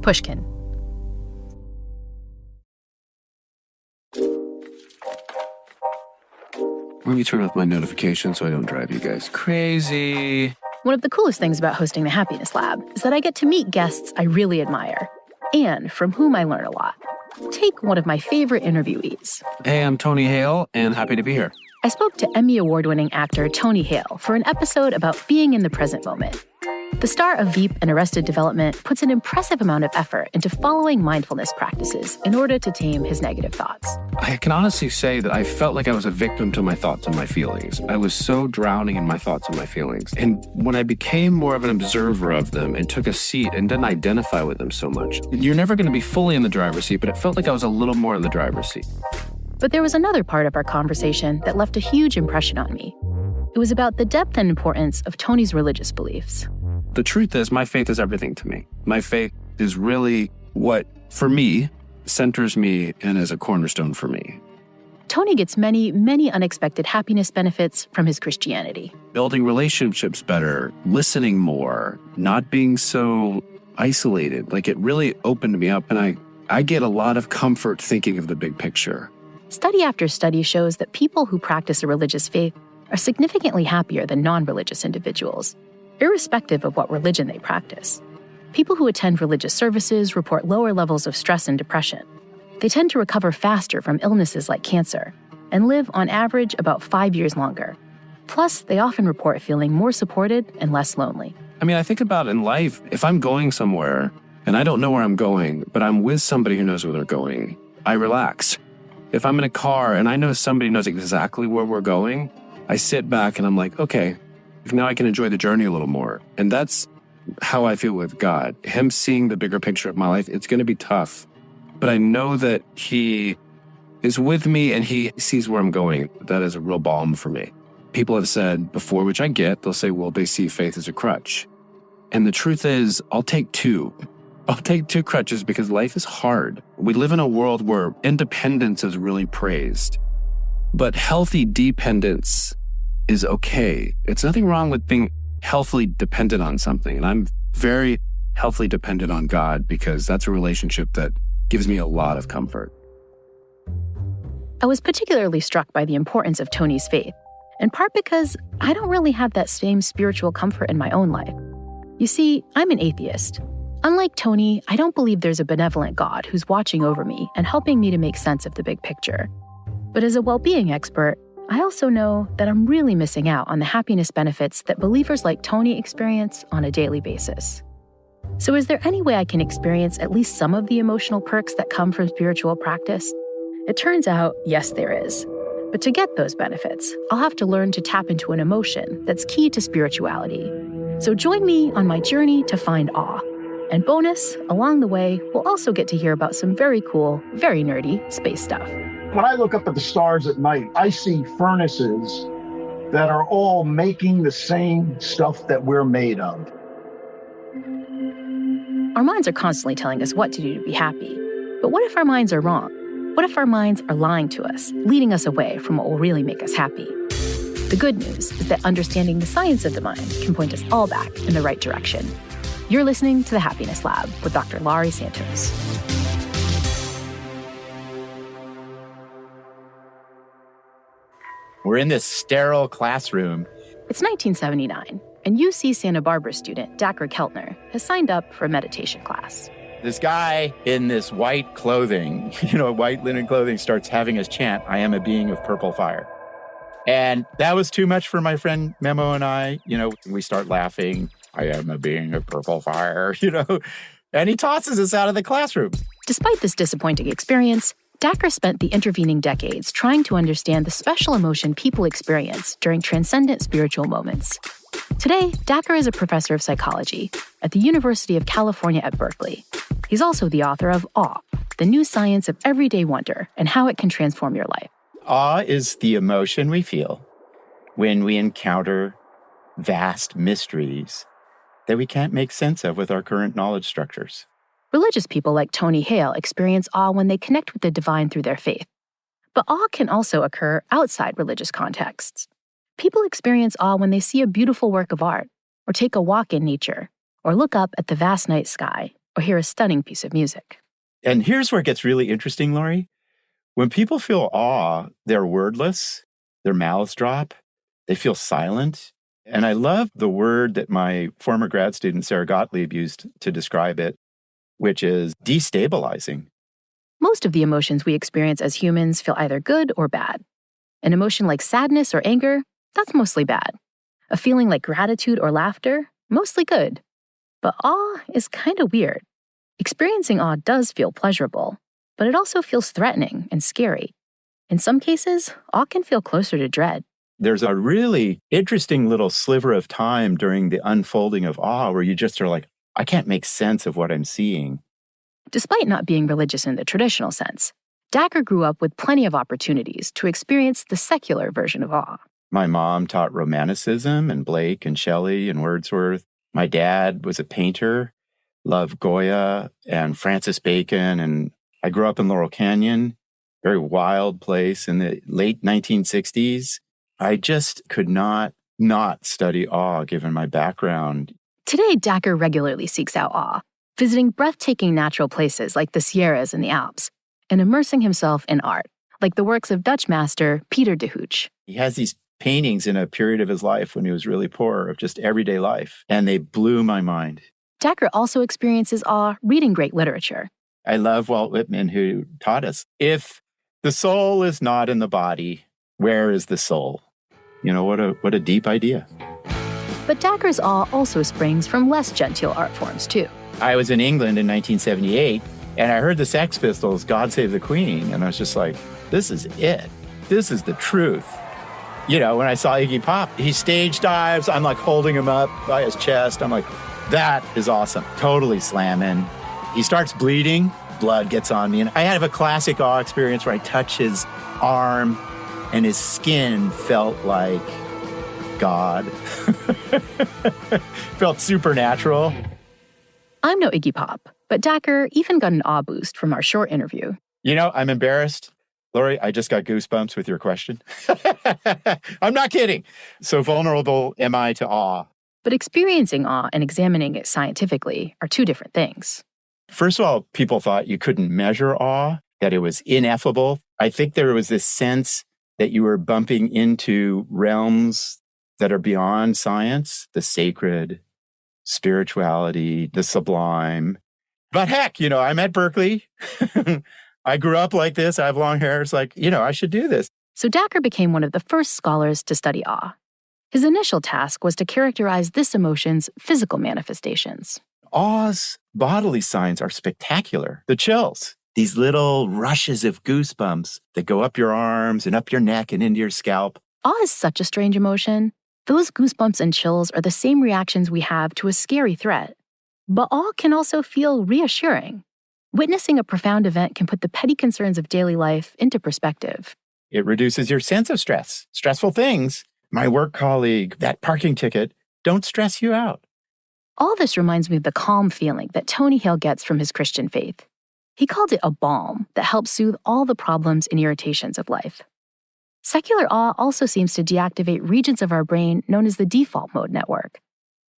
Pushkin. Let me turn off my notifications so I don't drive you guys crazy. One of the coolest things about hosting the Happiness Lab is that I get to meet guests I really admire and from whom I learn a lot. Take one of my favorite interviewees. Hey, I'm Tony Hale, and happy to be here. I spoke to Emmy Award-winning actor Tony Hale for an episode about being in the present moment. The star of Veep and Arrested Development puts an impressive amount of effort into following mindfulness practices in order to tame his negative thoughts. I can honestly say that I felt like I was a victim to my thoughts and my feelings. I was so drowning in my thoughts and my feelings. And when I became more of an observer of them and took a seat and didn't identify with them so much, you're never going to be fully in the driver's seat, but it felt like I was a little more in the driver's seat. But there was another part of our conversation that left a huge impression on me. It was about the depth and importance of Tony's religious beliefs. The truth is, my faith is everything to me. My faith is really what, for me, centers me and is a cornerstone for me. Tony gets many, many unexpected happiness benefits from his Christianity. Building relationships better, listening more, not being so isolated. Like, it really opened me up, and I get a lot of comfort thinking of the big picture. Study after study shows that people who practice a religious faith are significantly happier than non-religious individuals, irrespective of what religion they practice. People who attend religious services report lower levels of stress and depression. They tend to recover faster from illnesses like cancer and live, on average, about 5 years longer. Plus, they often report feeling more supported and less lonely. I mean, I think about in life, if I'm going somewhere and I don't know where I'm going, but I'm with somebody who knows where they're going, I relax. If I'm in a car and I know somebody knows exactly where we're going, I sit back and I'm like, okay, now I can enjoy the journey a little more. And that's how I feel with God. Him seeing the bigger picture of my life, it's going to be tough. But I know that he is with me and he sees where I'm going. That is a real balm for me. People have said before, which I get, they'll say, well, they see faith as a crutch. And the truth is, I'll take two. I'll take two crutches because life is hard. We live in a world where independence is really praised. But healthy dependence is okay. It's nothing wrong with being healthily dependent on something. And I'm very healthily dependent on God because that's a relationship that gives me a lot of comfort. I was particularly struck by the importance of Tony's faith, in part because I don't really have that same spiritual comfort in my own life. You see, I'm an atheist. Unlike Tony, I don't believe there's a benevolent God who's watching over me and helping me to make sense of the big picture. But as a well-being expert, I also know that I'm really missing out on the happiness benefits that believers like Tony experience on a daily basis. So is there any way I can experience at least some of the emotional perks that come from spiritual practice? It turns out, yes, there is. But to get those benefits, I'll have to learn to tap into an emotion that's key to spirituality. So join me on my journey to find awe. And bonus, along the way, we'll also get to hear about some very cool, very nerdy space stuff. When I look up at the stars at night, I see furnaces that are all making the same stuff that we're made of. Our minds are constantly telling us what to do to be happy. But what if our minds are wrong? What if our minds are lying to us, leading us away from what will really make us happy? The good news is that understanding the science of the mind can point us all back in the right direction. You're listening to The Happiness Lab with Dr. Laurie Santos. We're in this sterile classroom. It's 1979, and UC Santa Barbara student Dacher Keltner has signed up for a meditation class. This guy in this white clothing, white linen clothing, starts having us chant, "I am a being of purple fire." And that was too much for my friend Memo and I. We start laughing. "I am a being of purple fire," and he tosses us out of the classroom. Despite this disappointing experience, Dacher spent the intervening decades trying to understand the special emotion people experience during transcendent spiritual moments. Today, Dacher is a professor of psychology at the University of California at Berkeley. He's also the author of Awe, the new science of everyday wonder and how it can transform your life. Awe is the emotion we feel when we encounter vast mysteries that we can't make sense of with our current knowledge structures. Religious people like Tony Hale experience awe when they connect with the divine through their faith. But awe can also occur outside religious contexts. People experience awe when they see a beautiful work of art, or take a walk in nature, or look up at the vast night sky or hear a stunning piece of music. And here's where it gets really interesting, Laurie. When people feel awe, they're wordless, their mouths drop, they feel silent. And I love the word that my former grad student, Sarah Gottlieb, used to describe it, which is destabilizing. Most of the emotions we experience as humans feel either good or bad. An emotion like sadness or anger, that's mostly bad. A feeling like gratitude or laughter, mostly good. But awe is kind of weird. Experiencing awe does feel pleasurable, but it also feels threatening and scary. In some cases, awe can feel closer to dread. There's a really interesting little sliver of time during the unfolding of awe where you just are like, I can't make sense of what I'm seeing. Despite not being religious in the traditional sense, Dacher grew up with plenty of opportunities to experience the secular version of awe. My mom taught Romanticism and Blake and Shelley and Wordsworth. My dad was a painter, loved Goya and Francis Bacon. And I grew up in Laurel Canyon, very wild place in the late 1960s. I just could not study awe given my background. Today, Dacher regularly seeks out awe, visiting breathtaking natural places like the Sierras and the Alps, and immersing himself in art, like the works of Dutch master Pieter de Hooch. He has these paintings in a period of his life when he was really poor, of just everyday life, and they blew my mind. Dacher also experiences awe reading great literature. I love Walt Whitman, who taught us, if the soul is not in the body, where is the soul? You know, what a deep idea. But Dacher's awe also springs from less genteel art forms, too. I was in England in 1978, and I heard the Sex Pistols' God Save the Queen, and I was just like, this is it. This is the truth. You know, when I saw Iggy Pop, he stage dives, I'm like holding him up by his chest. I'm like, that is awesome. Totally slamming. He starts bleeding, blood gets on me, and I have a classic awe experience where I touch his arm, and his skin felt like God. Felt supernatural. I'm no Iggy Pop, but Dacher even got an awe boost from our short interview. You know, I'm embarrassed. Laurie, I just got goosebumps with your question. I'm not kidding. So vulnerable am I to awe? But experiencing awe and examining it scientifically are two different things. First of all, people thought you couldn't measure awe, that it was ineffable. I think there was this sense that you were bumping into realms that are beyond science, the sacred, spirituality, the sublime. But heck, you know, I'm at Berkeley. I grew up like this. I have long hair. It's like, you know, I should do this. So Dacher became one of the first scholars to study awe. His initial task was to characterize this emotion's physical manifestations. Aw's bodily signs are spectacular. The chills, these little rushes of goosebumps that go up your arms and up your neck and into your scalp. Awe is such a strange emotion. Those goosebumps and chills are the same reactions we have to a scary threat. But awe can also feel reassuring. Witnessing a profound event can put the petty concerns of daily life into perspective. It reduces your sense of stress. Stressful things, my work colleague, that parking ticket, don't stress you out. All this reminds me of the calm feeling that Tony Hale gets from his Christian faith. He called it a balm that helps soothe all the problems and irritations of life. Secular awe also seems to deactivate regions of our brain known as the default mode network.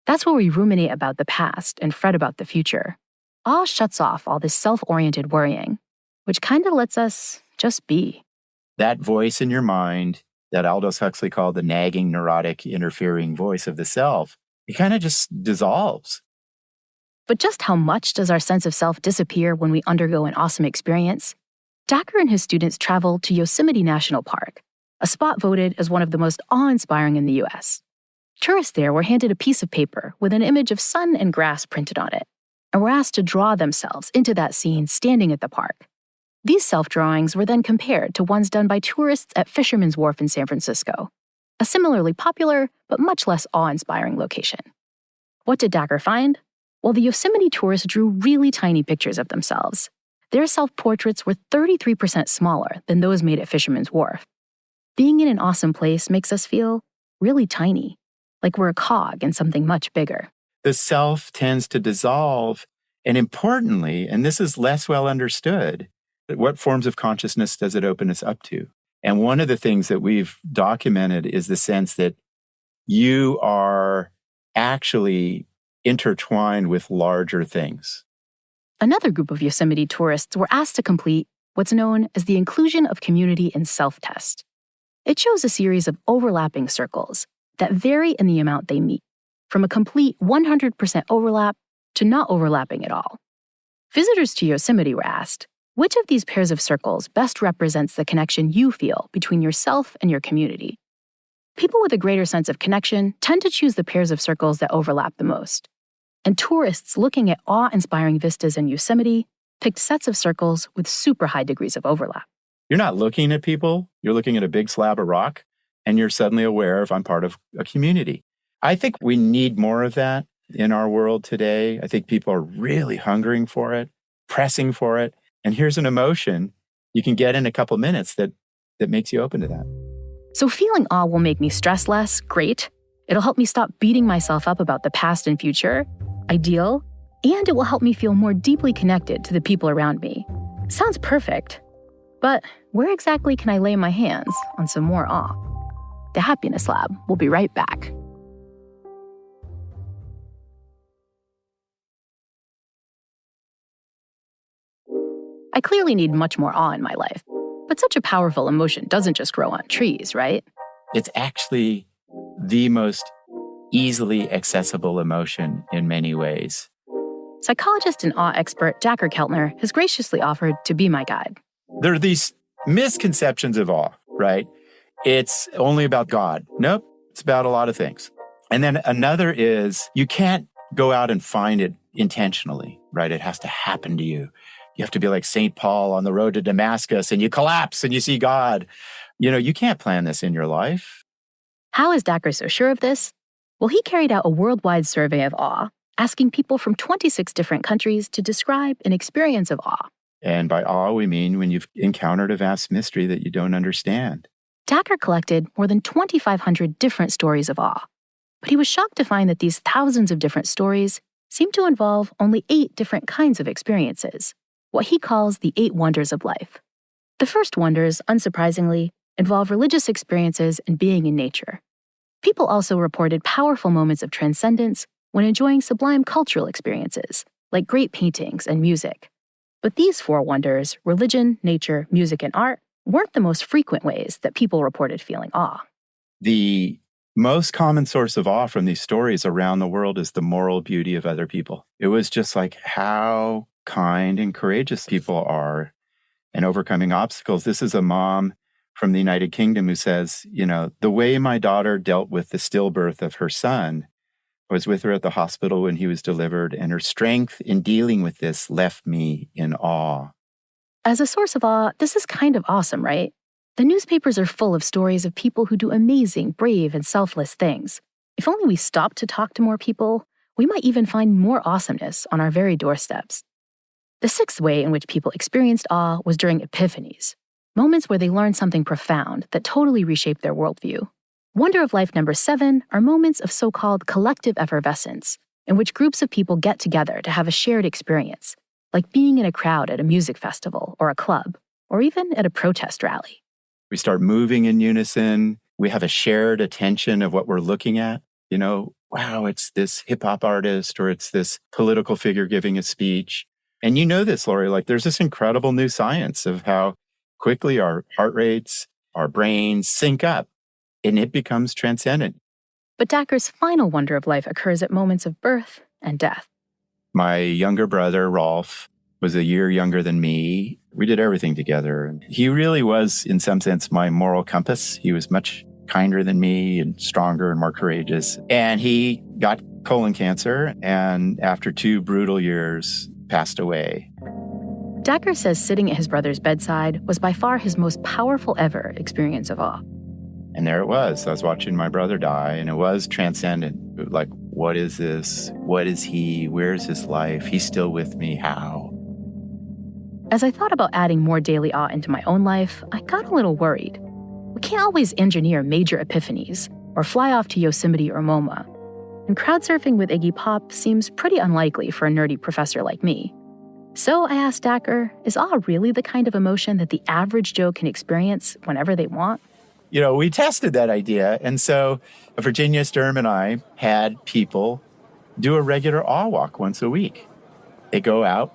That's where we ruminate about the past and fret about the future. Awe shuts off all this self-oriented worrying, which kind of lets us just be. That voice in your mind that Aldous Huxley called the nagging, neurotic, interfering voice of the self, it kind of just dissolves. But just how much does our sense of self disappear when we undergo an awesome experience? Dacher and his students traveled to Yosemite National Park, a spot voted as one of the most awe-inspiring in the U.S. Tourists there were handed a piece of paper with an image of sun and grass printed on it, and were asked to draw themselves into that scene standing at the park. These self-drawings were then compared to ones done by tourists at Fisherman's Wharf in San Francisco, a similarly popular but much less awe-inspiring location. What did Dacher find? Well, the Yosemite tourists drew really tiny pictures of themselves. Their self-portraits were 33% smaller than those made at Fisherman's Wharf. Being in an awesome place makes us feel really tiny, like we're a cog in something much bigger. The self tends to dissolve, and importantly, and this is less well understood, what forms of consciousness does it open us up to? And one of the things that we've documented is the sense that you are actually intertwined with larger things. Another group of Yosemite tourists were asked to complete what's known as the Inclusion of Community in Self-Test. It shows a series of overlapping circles that vary in the amount they meet, from a complete 100% overlap to not overlapping at all. Visitors to Yosemite were asked, which of these pairs of circles best represents the connection you feel between yourself and your community? People with a greater sense of connection tend to choose the pairs of circles that overlap the most. And tourists looking at awe-inspiring vistas in Yosemite picked sets of circles with super high degrees of overlap. You're not looking at people, you're looking at a big slab of rock, and you're suddenly aware of I'm part of a community. I think we need more of that in our world today. I think people are really hungering for it, pressing for it. And here's an emotion you can get in a couple minutes that makes you open to that. So feeling awe will make me stress less, great. It'll help me stop beating myself up about the past and future, ideal. And it will help me feel more deeply connected to the people around me. Sounds perfect. But where exactly can I lay my hands on some more awe? The Happiness Lab will be right back. I clearly need much more awe in my life, but such a powerful emotion doesn't just grow on trees, right? It's actually the most easily accessible emotion in many ways. Psychologist and awe expert Dacher Keltner has graciously offered to be my guide. There are these misconceptions of awe, right? It's only about God. Nope, it's about a lot of things. And then another is you can't go out and find it intentionally, right? It has to happen to you. You have to be like St. Paul on the road to Damascus and you collapse and you see God. You can't plan this in your life. How is Dacher so sure of this? Well, he carried out a worldwide survey of awe, asking people from 26 different countries to describe an experience of awe. And by awe, we mean when you've encountered a vast mystery that you don't understand. Dacher collected more than 2,500 different stories of awe. But he was shocked to find that these thousands of different stories seem to involve only 8 different kinds of experiences, what he calls the 8 wonders of life. The first wonders, unsurprisingly, involve religious experiences and being in nature. People also reported powerful moments of transcendence when enjoying sublime cultural experiences, like great paintings and music. But these 4 wonders, religion, nature, music, and art, weren't the most frequent ways that people reported feeling awe. The most common source of awe from these stories around the world is the moral beauty of other people. It was just like how kind and courageous people are and overcoming obstacles. This is a mom from the United Kingdom who says, the way my daughter dealt with the stillbirth of her son, I was with her at the hospital when he was delivered, and her strength in dealing with this left me in awe. As a source of awe, this is kind of awesome, right? The newspapers are full of stories of people who do amazing, brave, and selfless things. If only we stopped to talk to more people, we might even find more awesomeness on our very doorsteps. The 6th way in which people experienced awe was during epiphanies, moments where they learned something profound that totally reshaped their worldview. Wonder of life number 7 are moments of so-called collective effervescence, in which groups of people get together to have a shared experience, like being in a crowd at a music festival or a club, or even at a protest rally. We start moving in unison. We have a shared attention of what we're looking at. Wow, it's this hip-hop artist or it's this political figure giving a speech. And this, Laurie, there's this incredible new science of how quickly our heart rates, our brains sync up, and it becomes transcendent. But Dacher's final wonder of life occurs at moments of birth and death. My younger brother, Rolf, was a year younger than me. We did everything together. He really was, in some sense, my moral compass. He was much kinder than me and stronger and more courageous. And he got colon cancer, and after 2 brutal years, passed away. Dacher says sitting at his brother's bedside was by far his most powerful ever experience of awe. And there it was. I was watching my brother die, and it was transcendent. Like, what is this? What is he? Where's his life? He's still with me. How? As I thought about adding more daily awe into my own life, I got a little worried. We can't always engineer major epiphanies or fly off to Yosemite or MoMA. And crowd surfing with Iggy Pop seems pretty unlikely for a nerdy professor like me. So I asked Dacher, is awe really the kind of emotion that the average Joe can experience whenever they want? We tested that idea. And so Virginia Sturm and I had people do a regular awe walk once a week. They go out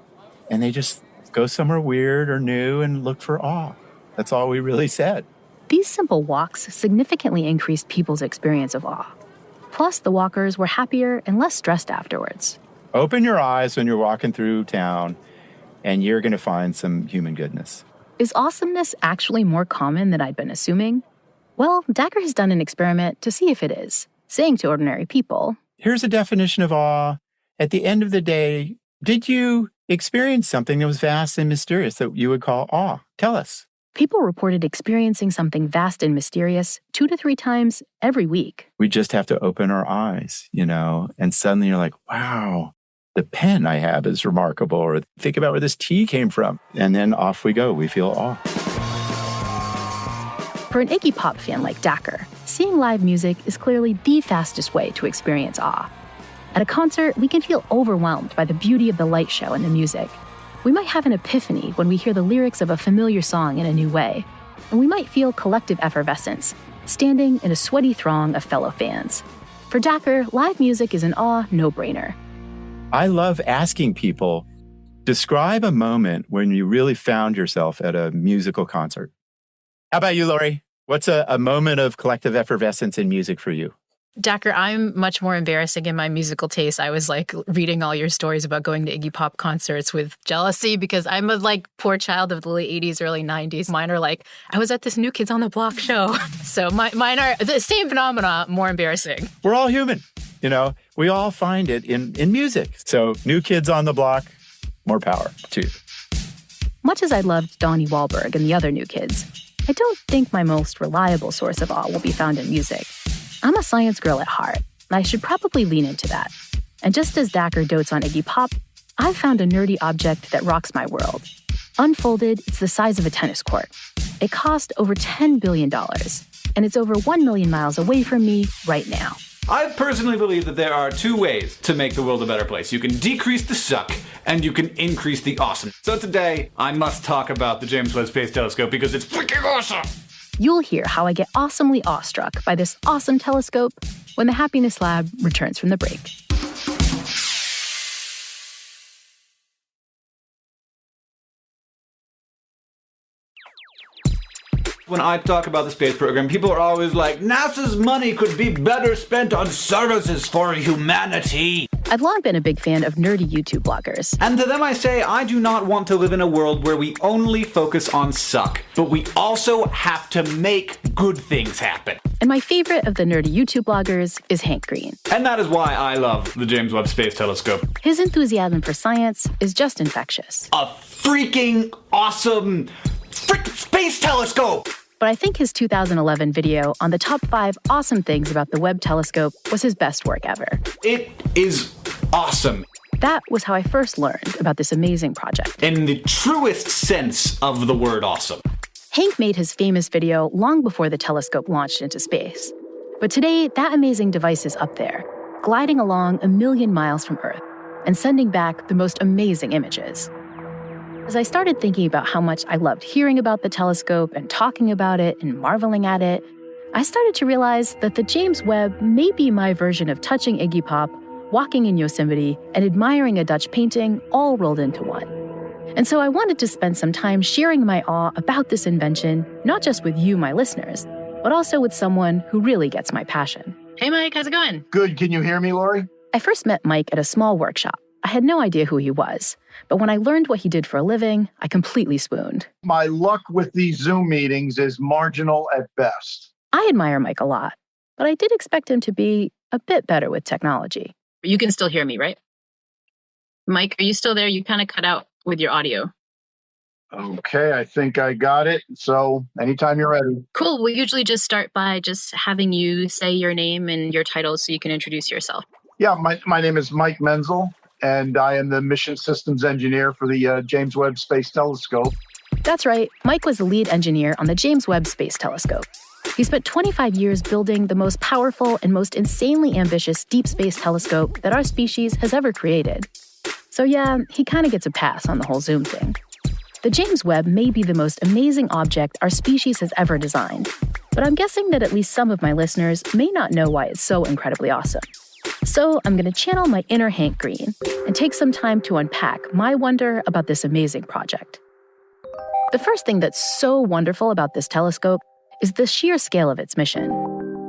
and they just go somewhere weird or new and look for awe. That's all we really said. These simple walks significantly increased people's experience of awe. Plus, the walkers were happier and less stressed afterwards. Open your eyes when you're walking through town, and you're going to find some human goodness. Is awesomeness actually more common than I'd been assuming? Well, Dacher has done an experiment to see if it is, saying to ordinary people, here's a definition of awe. At the end of the day, did you experience something that was vast and mysterious that you would call awe? Tell us. People reported experiencing something vast and mysterious 2 to 3 times every week. We just have to open our eyes, and suddenly you're like, wow, the pen I have is remarkable, or think about where this tea came from. And then off we go. We feel awe. For an Iggy Pop fan like Dacher, seeing live music is clearly the fastest way to experience awe. At a concert, we can feel overwhelmed by the beauty of the light show and the music. We might have an epiphany when we hear the lyrics of a familiar song in a new way, and we might feel collective effervescence, standing in a sweaty throng of fellow fans. For Dacher, live music is an awe no-brainer. I love asking people, describe a moment when you really found yourself at a musical concert. How about you, Laurie? What's a moment of collective effervescence in music for you? Dacher, I'm much more embarrassing in my musical taste. I was reading all your stories about going to Iggy Pop concerts with jealousy because I'm a poor child of the late 80s, early 90s. Mine are I was at this New Kids on the Block show. So mine are the same phenomena, more embarrassing. We're all human. We all find it in music. So New Kids on the Block, more power too. Much as I loved Donnie Wahlberg and the other New Kids, I don't think my most reliable source of awe will be found in music. I'm a science girl at heart, and I should probably lean into that. And just as Dacher dotes on Iggy Pop, I've found a nerdy object that rocks my world. Unfolded, it's the size of a tennis court. It cost over $10 billion, and it's over 1 million miles away from me right now. I personally believe that there are 2 ways to make the world a better place. You can decrease the suck, and you can increase the awesome. So today, I must talk about the James Webb Space Telescope because it's freaking awesome! You'll hear how I get awesomely awestruck by this awesome telescope when the Happiness Lab returns from the break. When I talk about the space program, people are always like, NASA's money could be better spent on services for humanity. I've long been a big fan of nerdy YouTube bloggers. And to them I say, I do not want to live in a world where we only focus on suck, but we also have to make good things happen. And my favorite of the nerdy YouTube bloggers is Hank Green. And that is why I love the James Webb Space Telescope. His enthusiasm for science is just infectious. A freaking awesome space telescope! But I think his 2011 video on the top 5 awesome things about the Webb telescope was his best work ever. It is awesome. That was how I first learned about this amazing project. In the truest sense of the word awesome. Hank made his famous video long before the telescope launched into space. But today, that amazing device is up there, gliding along 1 million miles from Earth and sending back the most amazing images. As I started thinking about how much I loved hearing about the telescope and talking about it and marveling at it, I started to realize that the James Webb may be my version of touching Iggy Pop, walking in Yosemite, and admiring a Dutch painting all rolled into one. And so I wanted to spend some time sharing my awe about this invention, not just with you, my listeners, but also with someone who really gets my passion. Hey, Mike, how's it going? Good. Can you hear me, Laurie? I first met Mike at a small workshop. I had no idea who he was, but when I learned what he did for a living, I completely swooned. My luck with these Zoom meetings is marginal at best. I admire Mike a lot, but I did expect him to be a bit better with technology. You can still hear me, right? Mike, are you still there? You kind of cut out with your audio. Okay, I think I got it. So anytime you're ready. Cool. We usually just start by just having you say your name and your title so you can introduce yourself. Yeah, my name is Mike Menzel, and I am the mission systems engineer for the James Webb Space Telescope. That's right. Mike was the lead engineer on the James Webb Space Telescope. He spent 25 years building the most powerful and most insanely ambitious deep space telescope that our species has ever created. So yeah, he kind of gets a pass on the whole Zoom thing. The James Webb may be the most amazing object our species has ever designed, but I'm guessing that at least some of my listeners may not know why it's so incredibly awesome. So I'm going to channel my inner Hank Green and take some time to unpack my wonder about this amazing project. The first thing that's so wonderful about this telescope is the sheer scale of its mission.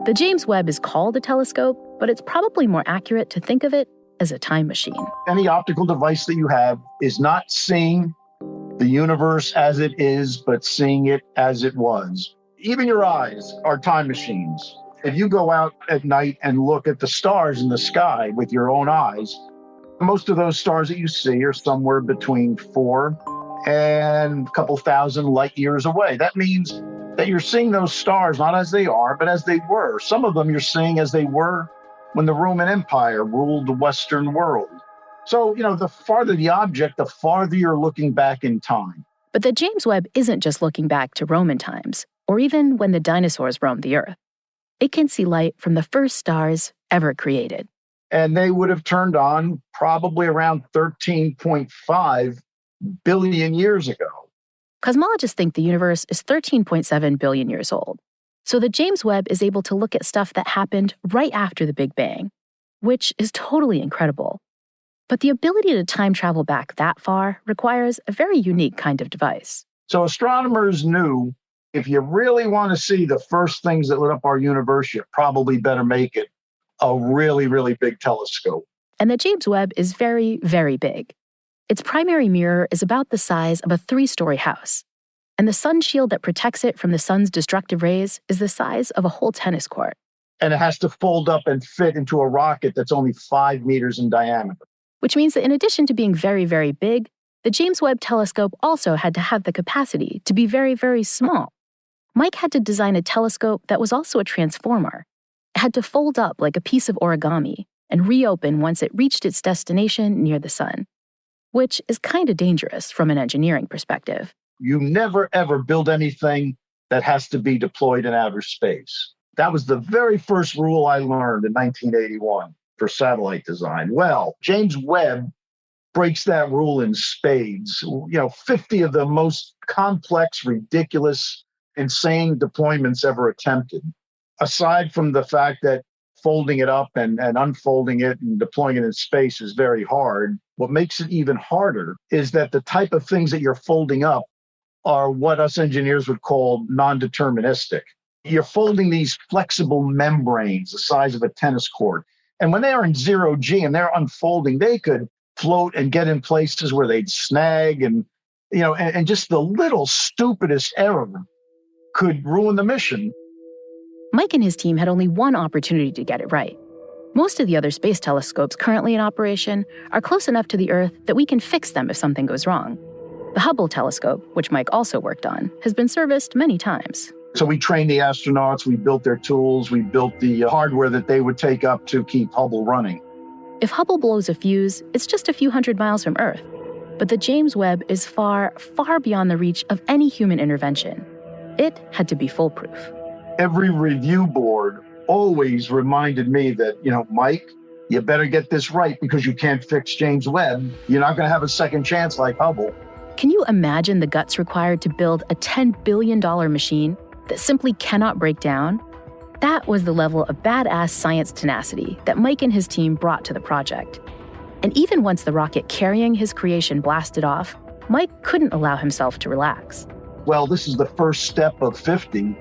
The James Webb is called a telescope, but it's probably more accurate to think of it as a time machine. Any optical device that you have is not seeing the universe as it is, but seeing it as it was. Even your eyes are time machines. If you go out at night and look at the stars in the sky with your own eyes, most of those stars that you see are somewhere between 4 and a couple thousand light years away. That means that you're seeing those stars not as they are, but as they were. Some of them you're seeing as they were when the Roman Empire ruled the Western world. So, the farther the object, the farther you're looking back in time. But the James Webb isn't just looking back to Roman times, or even when the dinosaurs roamed the Earth. It can see light from the first stars ever created. And they would have turned on probably around 13.5 billion years ago. Cosmologists think the universe is 13.7 billion years old. So the James Webb is able to look at stuff that happened right after the Big Bang, which is totally incredible. But the ability to time travel back that far requires a very unique kind of device. So astronomers knew if you really want to see the first things that lit up our universe, you probably better make it a really, really big telescope. And the James Webb is very, very big. Its primary mirror is about the size of a 3-story house, and the sun shield that protects it from the sun's destructive rays is the size of a whole tennis court. And it has to fold up and fit into a rocket that's only 5 meters in diameter. Which means that in addition to being very, very big, the James Webb telescope also had to have the capacity to be very, very small. Mike had to design a telescope that was also a transformer. It had to fold up like a piece of origami and reopen once it reached its destination near the sun, which is kind of dangerous from an engineering perspective. You never, ever build anything that has to be deployed in outer space. That was the very first rule I learned in 1981 for satellite design. Well, James Webb breaks that rule in spades. 50 of the most complex, ridiculous, insane deployments ever attempted. Aside from the fact that folding it up and unfolding it and deploying it in space is very hard, what makes it even harder is that the type of things that you're folding up are what us engineers would call non-deterministic. You're folding these flexible membranes the size of a tennis court. And when they are in 0G and they're unfolding, they could float and get in places where they'd snag and just the little stupidest error could ruin the mission. Mike and his team had only one opportunity to get it right. Most of the other space telescopes currently in operation are close enough to the Earth that we can fix them if something goes wrong. The Hubble telescope, which Mike also worked on, has been serviced many times. So we trained the astronauts, we built their tools, we built the hardware that they would take up to keep Hubble running. If Hubble blows a fuse, it's just a few hundred miles from Earth. But the James Webb is far, far beyond the reach of any human intervention. It had to be foolproof. Every review board always reminded me that, Mike, you better get this right because you can't fix James Webb. You're not going to have a second chance like Hubble. Can you imagine the guts required to build a $10 billion machine that simply cannot break down? That was the level of badass science tenacity that Mike and his team brought to the project. And even once the rocket carrying his creation blasted off, Mike couldn't allow himself to relax. Well, this is the first step of 50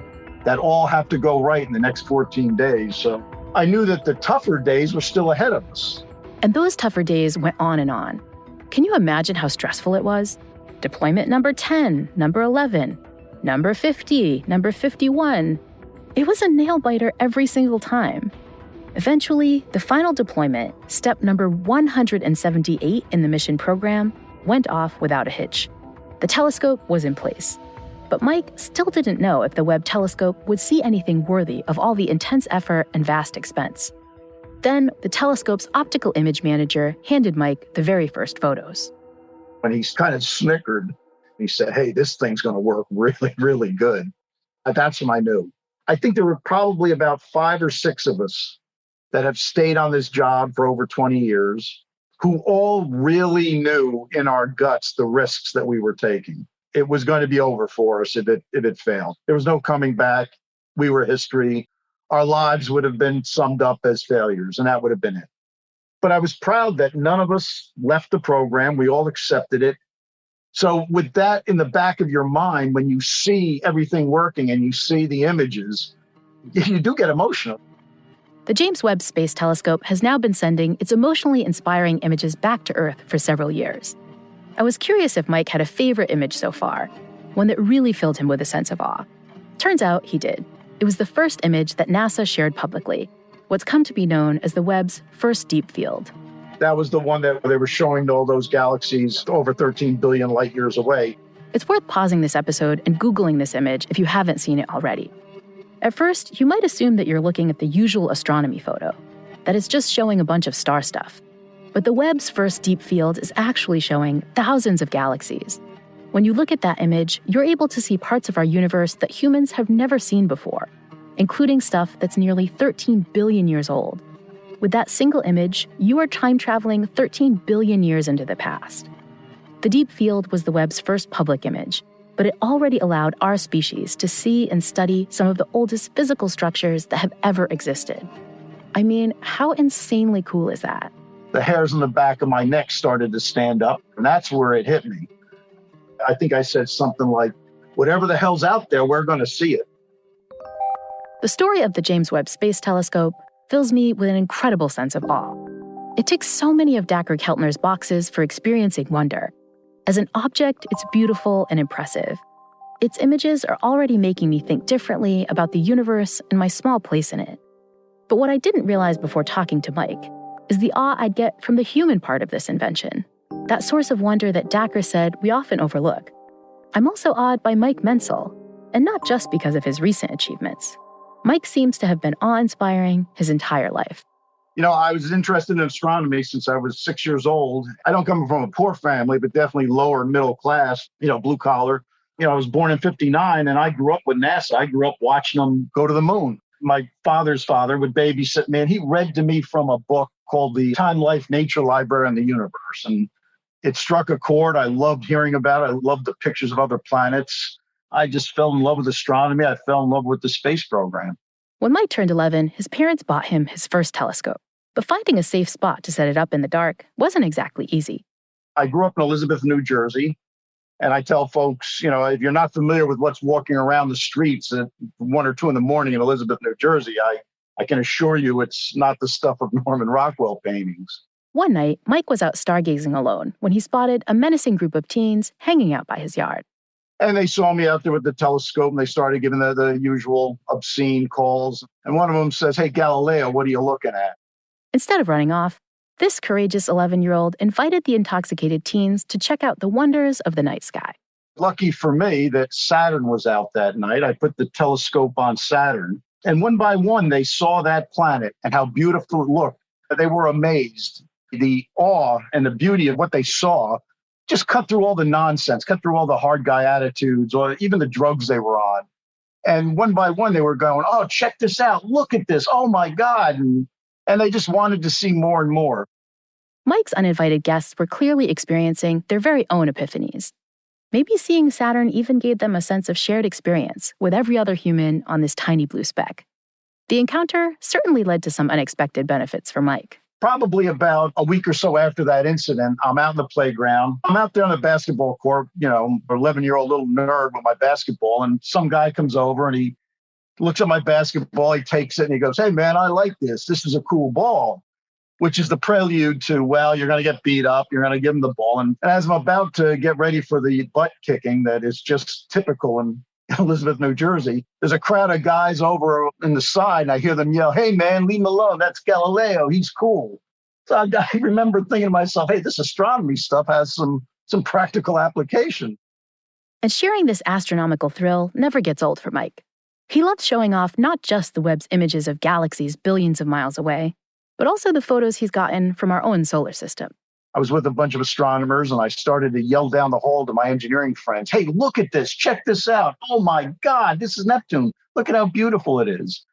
that all have to go right in the next 14 days. So I knew that the tougher days were still ahead of us. And those tougher days went on and on. Can you imagine how stressful it was? Deployment number 10, number 11, number 50, number 51. It was a nail-biter every single time. Eventually, the final deployment, step number 178 in the mission program, went off without a hitch. The telescope was in place. But Mike still didn't know if the Webb telescope would see anything worthy of all the intense effort and vast expense. Then, the telescope's optical image manager handed Mike the very first photos. When he kind of snickered, he said, "Hey, this thing's going to work really, really good." That's when I knew. I think there were probably about 5 or 6 of us that have stayed on this job for over 20 years, who all really knew in our guts the risks that we were taking. It was going to be over for us if it failed. There was no coming back. We were history. Our lives would have been summed up as failures, and that would have been it. But I was proud that none of us left the program. We all accepted it. So with that in the back of your mind, when you see everything working and you see the images, you do get emotional. The James Webb Space Telescope has now been sending its emotionally inspiring images back to Earth for several years. I was curious if Mike had a favorite image so far, one that really filled him with a sense of awe. Turns out he did. It was the first image that NASA shared publicly, what's come to be known as the Webb's first deep field. That was the one that they were showing all those galaxies over 13 billion light years away. It's worth pausing this episode and Googling this image if you haven't seen it already. At first, you might assume that you're looking at the usual astronomy photo, that it's just showing a bunch of star stuff. But the Webb's first deep field is actually showing thousands of galaxies. When you look at that image, you're able to see parts of our universe that humans have never seen before, including stuff that's nearly 13 billion years old. With that single image, you are time traveling 13 billion years into the past. The deep field was the Webb's first public image, but it already allowed our species to see and study some of the oldest physical structures that have ever existed. I mean, how insanely cool is that? The hairs on the back of my neck started to stand up, and that's where it hit me. I think I said something like, whatever the hell's out there, we're going to see it. The story of the James Webb Space Telescope fills me with an incredible sense of awe. It ticks so many of Dacher Keltner's boxes for experiencing wonder. As an object, it's beautiful and impressive. Its images are already making me think differently about the universe and my small place in it. But what I didn't realize before talking to Mike is the awe I'd get from the human part of this invention, that source of wonder that Dacher said we often overlook. I'm also awed by Mike Menzel, and not just because of his recent achievements. Mike seems to have been awe-inspiring his entire life. You know, I was interested in astronomy since I was 6 years old. I don't come from a poor family, but definitely lower middle class, blue collar. I was born in 59 and I grew up with NASA. I grew up watching them go to the moon. My father's father would babysit me and he read to me from a book called The Time, Life, Nature Library and the Universe. And it struck a chord. I loved hearing about it. I loved the pictures of other planets. I just fell in love with astronomy. I fell in love with the space program. When Mike turned 11, his parents bought him his first telescope. But finding a safe spot to set it up in the dark wasn't exactly easy. I grew up in Elizabeth, New Jersey. And I tell folks, if you're not familiar with what's walking around the streets at 1 or 2 in the morning in Elizabeth, New Jersey, I can assure you it's not the stuff of Norman Rockwell paintings. One night, Mike was out stargazing alone when he spotted a menacing group of teens hanging out by his yard. And they saw me out there with the telescope and they started giving the usual obscene calls. And one of them says, "Hey, Galileo, what are you looking at?" Instead of running off, this courageous 11-year-old invited the intoxicated teens to check out the wonders of the night sky. Lucky for me that Saturn was out that night. I put the telescope on Saturn. And one by one, they saw that planet and how beautiful it looked. They were amazed. The awe and the beauty of what they saw just cut through all the nonsense, cut through all the hard guy attitudes, or even the drugs they were on. And one by one, they were going, "Oh, check this out. Look at this. Oh, my God." And they just wanted to see more and more. Mike's uninvited guests were clearly experiencing their very own epiphanies. Maybe seeing Saturn even gave them a sense of shared experience with every other human on this tiny blue speck. The encounter certainly led to some unexpected benefits for Mike. Probably about a week or so after that incident, I'm out in the playground. I'm out there on the basketball court, an 11-year-old little nerd with my basketball. And some guy comes over and he looks at my basketball, he takes it and he goes, "Hey, man, I like this. This is a cool ball," which is the prelude to, well, you're going to get beat up. You're going to give him the ball. And as I'm about to get ready for the butt kicking that is just typical in Elizabeth, New Jersey, there's a crowd of guys over in the side, and I hear them yell, "Hey, man, leave him alone. That's Galileo. He's cool." So I remember thinking to myself, hey, this astronomy stuff has some practical application. And sharing this astronomical thrill never gets old for Mike. He loves showing off not just the Webb's images of galaxies billions of miles away, but also the photos he's gotten from our own solar system. I was with a bunch of astronomers and I started to yell down the hall to my engineering friends, "Hey, look at this. Check this out. Oh my God, this is Neptune. Look at how beautiful it is."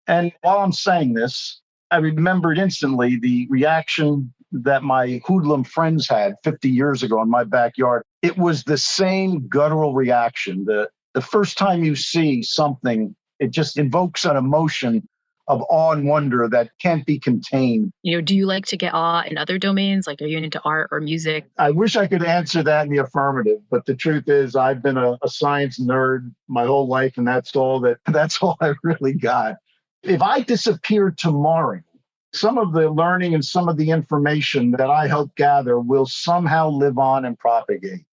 And while I'm saying this, I remembered instantly the reaction that my hoodlum friends had 50 years ago in my backyard. It was the same guttural reaction. The first time you see something, it just invokes an emotion of awe and wonder that can't be contained. Do you like to get awe in other domains? Like, are you into art or music? I wish I could answer that in the affirmative, but the truth is I've been a science nerd my whole life, and that's all I really got. If I disappeared tomorrow, some of the learning and some of the information that I help gather will somehow live on and propagate.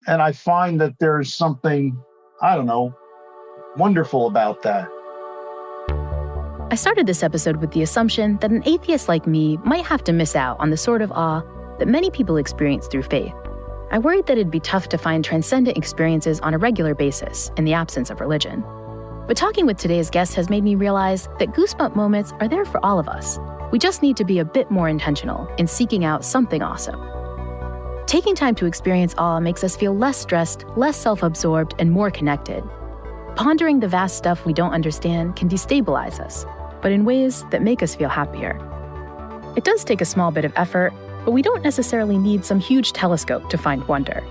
And I find that there's something, wonderful about that. I started this episode with the assumption that an atheist like me might have to miss out on the sort of awe that many people experience through faith. I worried that it'd be tough to find transcendent experiences on a regular basis in the absence of religion. But talking with today's guest has made me realize that goosebump moments are there for all of us. We just need to be a bit more intentional in seeking out something awesome. Taking time to experience awe makes us feel less stressed, less self-absorbed, and more connected. Pondering the vast stuff we don't understand can destabilize us, but in ways that make us feel happier. It does take a small bit of effort, but we don't necessarily need some huge telescope to find wonder.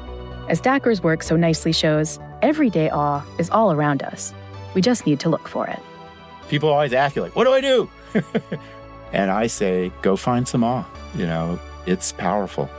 As Dacher's work so nicely shows, everyday awe is all around us. We just need to look for it. People always ask you, like, what do I do? And I say, go find some awe. It's powerful.